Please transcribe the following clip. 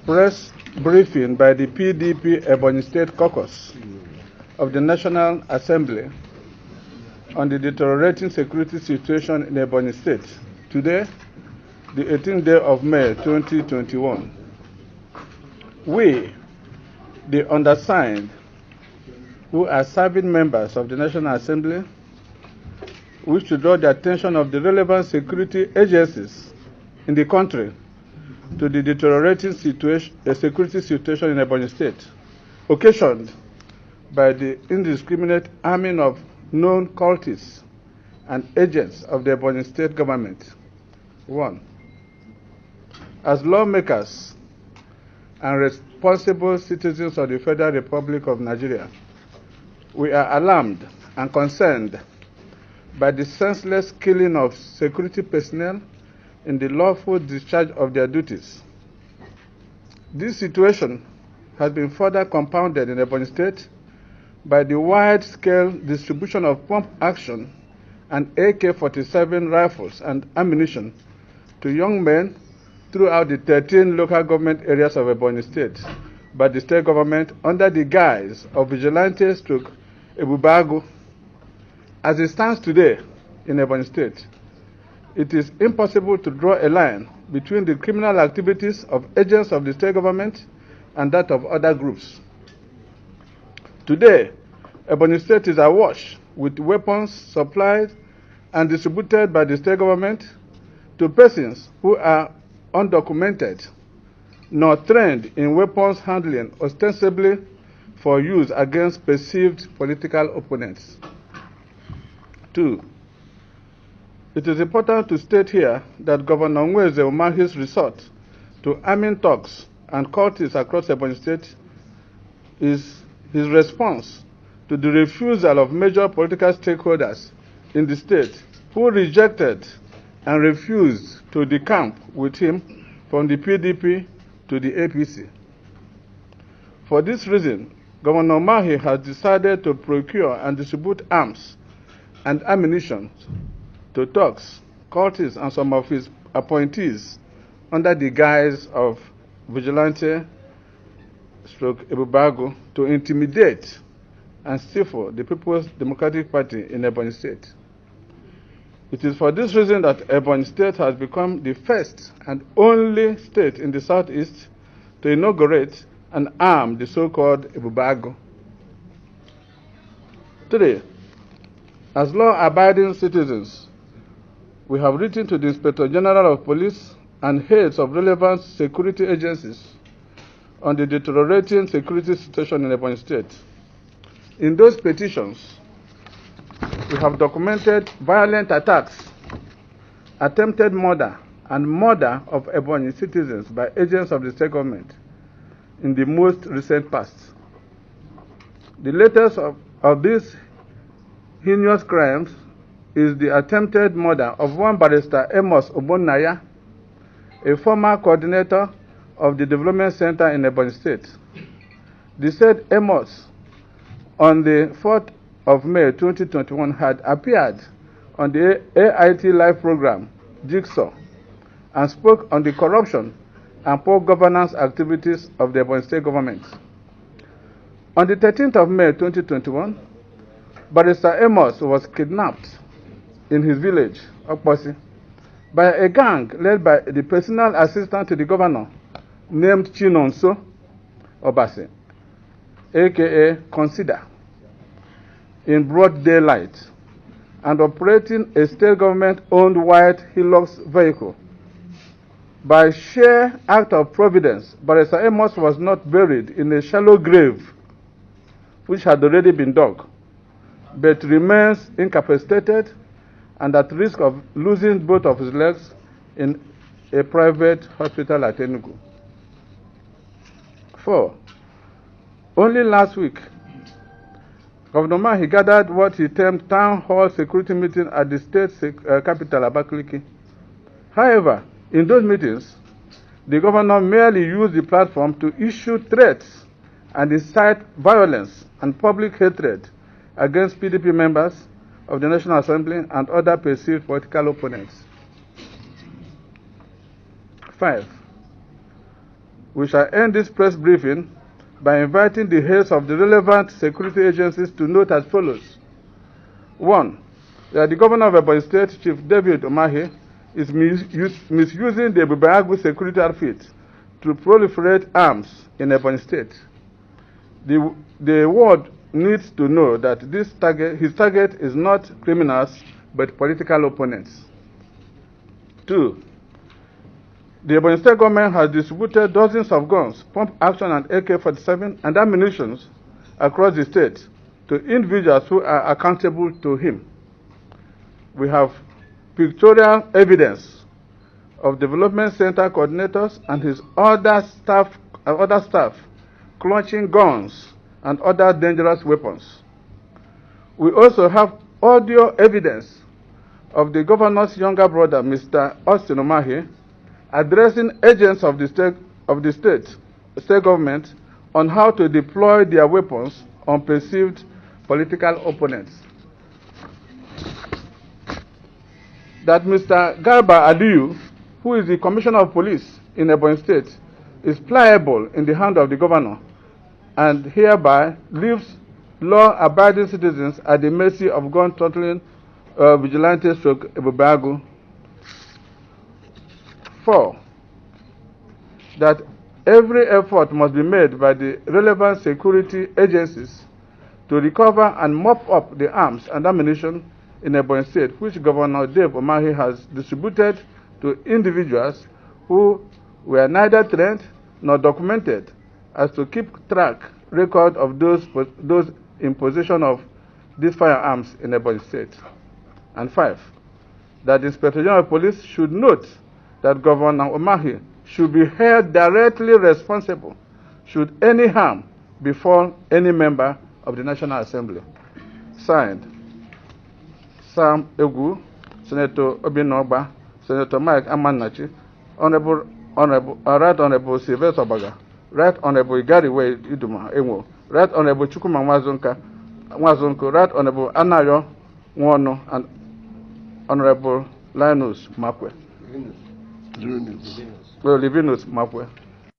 press briefing by the PDP Ebonyi State Caucus of the National Assembly on the deteriorating security situation in Ebonyi State today, the 18th day of May 2021. We, the undersigned, who are serving members of the National Assembly, wish to draw the attention of the relevant security agencies in the country to the deteriorating security situation in Ebonyi State, occasioned by the indiscriminate arming of known cultists and agents of the Ebonyi State government. 1. As lawmakers and responsible citizens of the Federal Republic of Nigeria, we are alarmed and concerned by the senseless killing of security personnel in the lawful discharge of their duties. This situation has been further compounded in Ebonyi State by the wide-scale distribution of pump-action and AK-47 rifles and ammunition to young men throughout the 13 local government areas of Ebonyi State by the state government under the guise of vigilantes stroke Ebubeagu. As it stands today in Ebonyi State, it is impossible to draw a line between the criminal activities of agents of the state government and that of other groups. Today, Ebonyi State is awash with weapons supplied and distributed by the state government to persons who are undocumented nor trained in weapons handling ostensibly for use against perceived political opponents. 2. It is important to state here that Governor Umahi's resort to arming thugs and cultists across Ebonyi State is his response to the refusal of major political stakeholders in the state who rejected and refused to decamp with him from the PDP to the APC. For this reason, Governor Umahi has decided to procure and distribute arms and ammunition to thugs, cultists, and some of his appointees under the guise of vigilante stroke Ebubeagu to intimidate and stifle the People's Democratic Party in Ebonyi State. It is for this reason that Ebonyi State has become the first and only state in the southeast to inaugurate and arm the so-called Ebubeagu. 3. As law-abiding citizens, we have written to the Inspector General of Police and heads of relevant security agencies on the deteriorating security situation in Ebonyi State. In those petitions, we have documented violent attacks, attempted murder, and murder of Ebonyi citizens by agents of the state government in the most recent past. The latest of these heinous crimes is the attempted murder of one barrister Amos Obonnaya, a former coordinator of the Development Center in Ebonyi State. The said Amos, on the 4th of May 2021, had appeared on the AIT Live program, Jigsaw, and spoke on the corruption and poor governance activities of the Ebonyi State government. On the 13th of May 2021, Barrister Amos was kidnapped in his village, Okposi, by a gang led by the personal assistant to the governor named Chinonso Obase, aka Consider, in broad daylight, and operating a state government-owned white Hilux vehicle. By sheer act of providence, Barrister Amos was not buried in a shallow grave which had already been dug, but remains incapacitated and at risk of losing both of his legs in a private hospital at Enugu. 4. Only last week, Governor Umahi gathered what he termed town hall security meeting at the state capital, Abakaliki. However, in those meetings, the governor merely used the platform to issue threats and incite violence and public hatred against PDP members of the National Assembly and other perceived political opponents. 5. We shall end this press briefing by inviting the heads of the relevant security agencies to note as follows. 1. That the governor of Ebonyi State, Chief David Umahi, is misusing the Ebubeagu security outfit to proliferate arms in Ebonyi State. The world needs to know that his target is not criminals but political opponents. 2. The Ebonyi State government has distributed dozens of guns, pump action and AK-47 and ammunition across the state to individuals who are accountable to him. We have pictorial evidence of development center coordinators and his other staff clutching guns and other dangerous weapons. We also have audio evidence of the governor's younger brother, Mr. Austin Umahi, addressing agents of the state government on how to deploy their weapons on perceived political opponents. That Mr. Garba Aliyu, who is the Commissioner of Police in Ebonyi State, is pliable in the hand of the governor and hereby leaves law-abiding citizens at the mercy of gun-tottling vigilante stroke Ebubeagu. 4. That every effort must be made by the relevant security agencies to recover and mop up the arms and ammunition in Ebonyi State, which Governor Dave Umahi has distributed to individuals who were neither trained nor documented as to keep record of those in possession of these firearms in Ebonyi State. And 5. That the Inspector General of Police should note that Governor Umahi should be held directly responsible should any harm befall any member of the National Assembly. Signed, Sam Egu, Senator Obinoba, Senator Mike Amanachi, Right Honorable Sylvester Baga, Right Honorable Igariwe Iduma Enwo, Right Honorable Chukuma Mwazonko, Right Honorable Anayo Nwono, and Honorable Linus Makwe. Livinus Makwe.